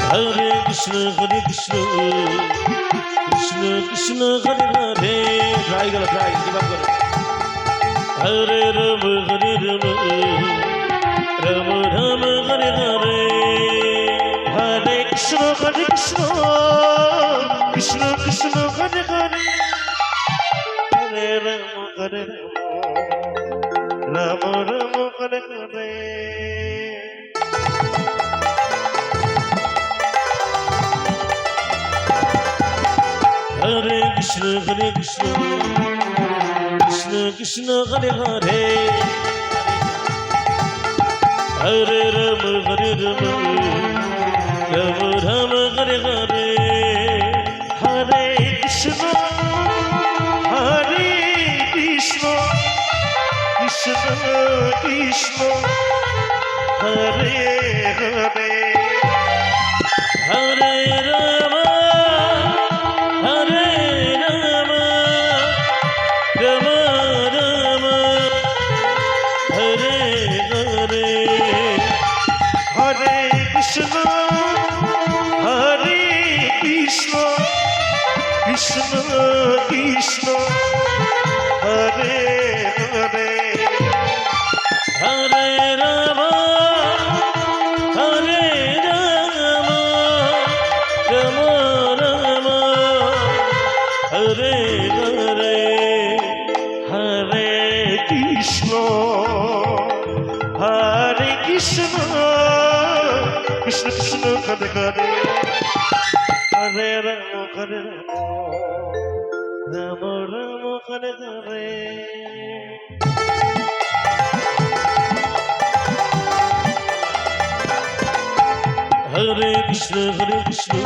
Hare Krishna Krishna Krishna Hare Hare try karo try give up karo Hare Rama Rama Rama Hare Hare Hare Krishna Krishna Krishna Hare Hare Hare Rama Rama Rama Hare Hare Hare Krishna Krishna Krishna Hare Hare Hare Rama Rama Rama Hare Hare Hare Krishna Krishna Krishna Hare Hare Hare Rama Krishna Krishna Hare Hare Hare Rama Rama Rama Hare Hare Hare Krishna Krishna Krishna Hare Hare Hare Rama Rama Rama Hare Hare Hare Krishna Krishna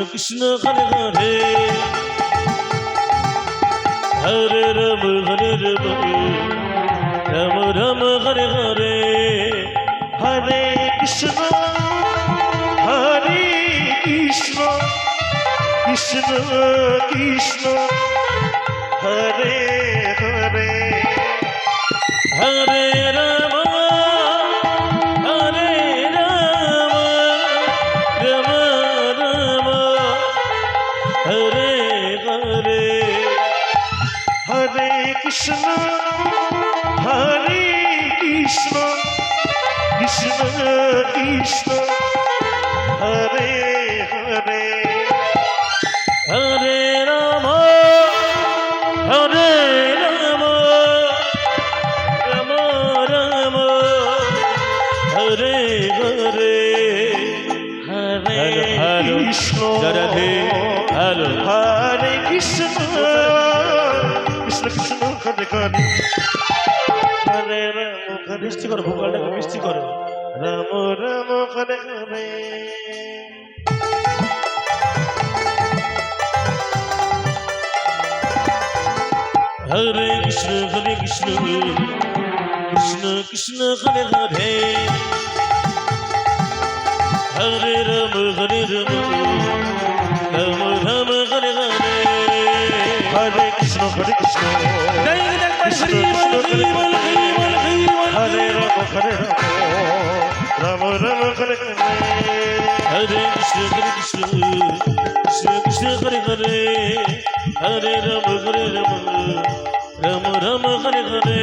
Krishna Hare Hare Hare Rama Rama Rama Hare Hare Hare Krishna Krishna Krishna Hare Hare Hare Rama Rama Rama Hare Hare Hare Krishna Krishna Krishna Hare Hare Hare Rama Rama Rama Hare Hare Hare Krishna Hare Krishna Krishna Hare Hare Hare Rama মিষ্টি করো ভোকালটাকে মিষ্টি করো Ram Ram Hare Hare Hare Krishna Krishna Krishna Hare Hare Hare Rama Rama Rama Hare Hare Hare Krishna Krishna Hare Rama Rama Rama Hare Hare Hare Krishna Krishna Krishna Hare Hare Hare Rama Rama Rama Hare Hare